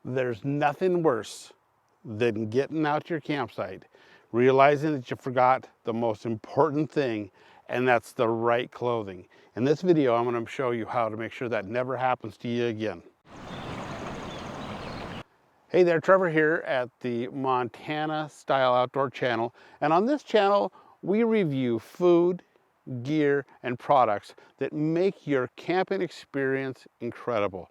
There's nothing worse than getting out to your campsite, realizing that you forgot the most important thing, and that's the right clothing. In this video, I'm going to show you how to make sure that never happens to you again. Hey there, Trevor here at the Montana Style Outdoor channel. And on this channel, we review food, gear, and products that make your camping experience incredible.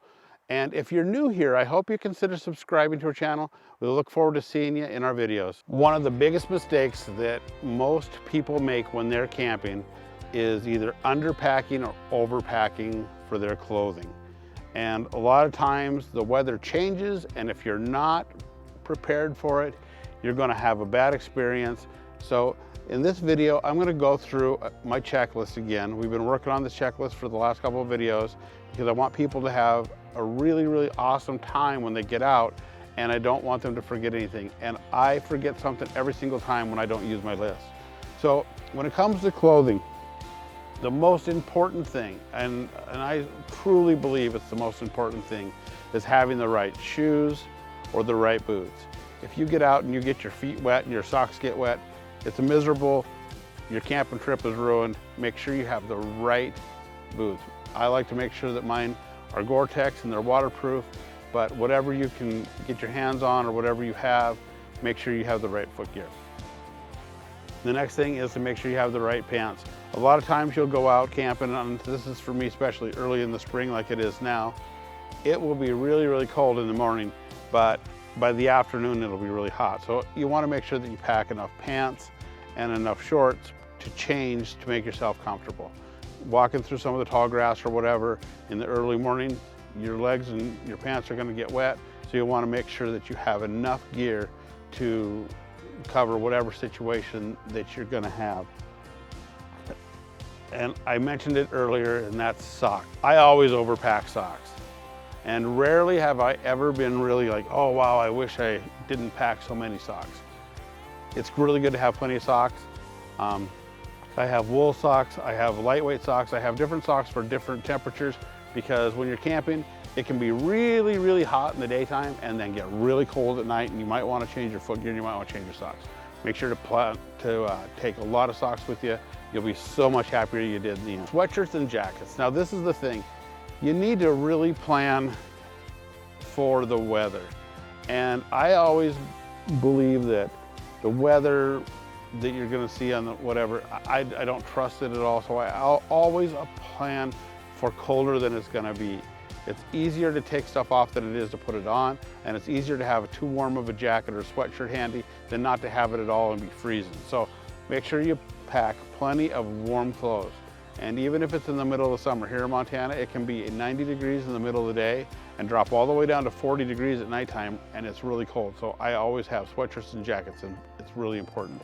And if you're new here, I hope you consider subscribing to our channel. We look forward to seeing you in our videos. One of the biggest mistakes that most people make when they're camping is either underpacking or overpacking for their clothing. And a lot of times the weather changes, and if you're not prepared for it, you're going to have a bad experience. So in this video, I'm going to go through my checklist again. We've been working on this checklist for the last couple of videos because I want people to have a really awesome time when they get out, and I don't want them to forget anything. And I forget something every single time when I don't use my list. So when it comes to clothing, the most important thing, and I truly believe it's the most important thing, is having the right shoes or the right boots. If you get out and you get your feet wet and your socks get wet, it's miserable. Your camping trip is ruined. Make sure you have the right boots. I like to make sure that mine are Gore-Tex and they're waterproof, but whatever you can get your hands on or whatever you have, make sure you have the right foot gear. The next thing is to make sure you have the right pants. A lot of times you'll go out camping, and this is for me especially early in the spring like it is now. It will be really cold in the morning, but by the afternoon it'll be really hot. So you want to make sure that you pack enough pants and enough shorts to change to make yourself comfortable. Walking through some of the tall grass or whatever in the early morning, your legs and your pants are going to get wet, so you want to make sure that you have enough gear to cover whatever situation that you're going to have. And I mentioned it earlier, and that's socks. I always overpack socks, and rarely have I ever been really like, oh wow, I wish I didn't pack so many socks. It's really good to have plenty of socks. I have wool socks, I have lightweight socks, I have different socks for different temperatures, because when you're camping, it can be really hot in the daytime and then get really cold at night, and you might want to change your foot gear and you might want to change your socks. Make sure to take a lot of socks with you. You'll be so much happier you did in the end. Sweatshirts and jackets. Now this is the thing. You need to really plan for the weather. And I always believe that the weather that you're gonna see on the whatever, I don't trust it at all. So I'll always plan for colder than it's gonna be. It's easier to take stuff off than it is to put it on, and it's easier to have too warm of a jacket or sweatshirt handy than not to have it at all and be freezing. So make sure you pack plenty of warm clothes. And even if it's in the middle of the summer, here in Montana, it can be 90 degrees in the middle of the day and drop all the way down to 40 degrees at nighttime, and it's really cold. So I always have sweatshirts and jackets, and it's really important.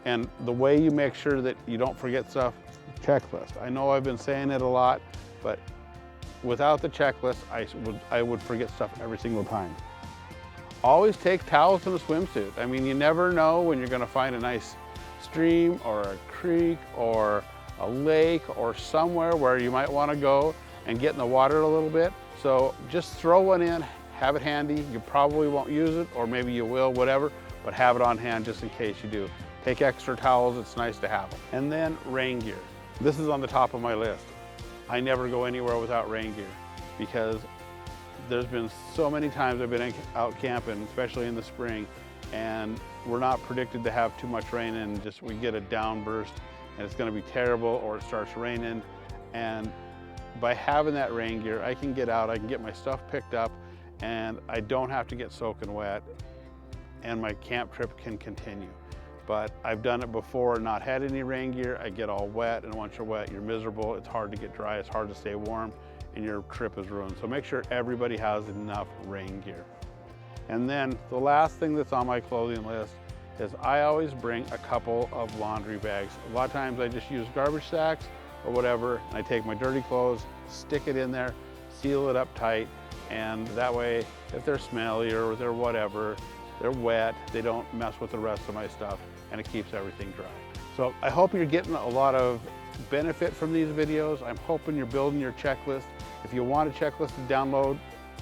And the way you make sure that you don't forget stuff, checklist. I know I've been saying it a lot, but without the checklist, I would forget stuff every single time. Always take towels and a swimsuit. I mean, you never know when you're gonna find a nice stream or a creek or a lake or somewhere where you might wanna go and get in the water a little bit. So just throw one in, have it handy. You probably won't use it, or maybe you will, whatever, but have it on hand just in case you do. Take extra towels, it's nice to have them. And then rain gear. This is on the top of my list. I never go anywhere without rain gear, because there's been so many times I've been out camping, especially in the spring, and we're not predicted to have too much rain, and just we get a downburst and it's going to be terrible, or it starts raining. And by having that rain gear, I can get out, I can get my stuff picked up, and I don't have to get soaking wet, and my camp trip can continue. But I've done it before, not had any rain gear. I get all wet, and once you're wet, you're miserable. It's hard to get dry, it's hard to stay warm, and your trip is ruined. So make sure everybody has enough rain gear. And then the last thing that's on my clothing list is I always bring a couple of laundry bags. A lot of times I just use garbage sacks or whatever, and I take my dirty clothes, stick it in there, seal it up tight, and that way, if they're smelly or they're whatever, they're wet, they don't mess with the rest of my stuff, and it keeps everything dry. So I hope you're getting a lot of benefit from these videos. I'm hoping you're building your checklist. If you want a checklist to download,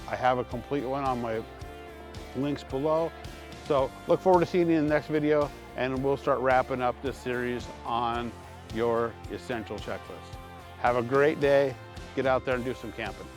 I have a complete one on my links below. So look forward to seeing you in the next video, and we'll start wrapping up this series on your essential checklist. Have a great day. Get out there and do some camping.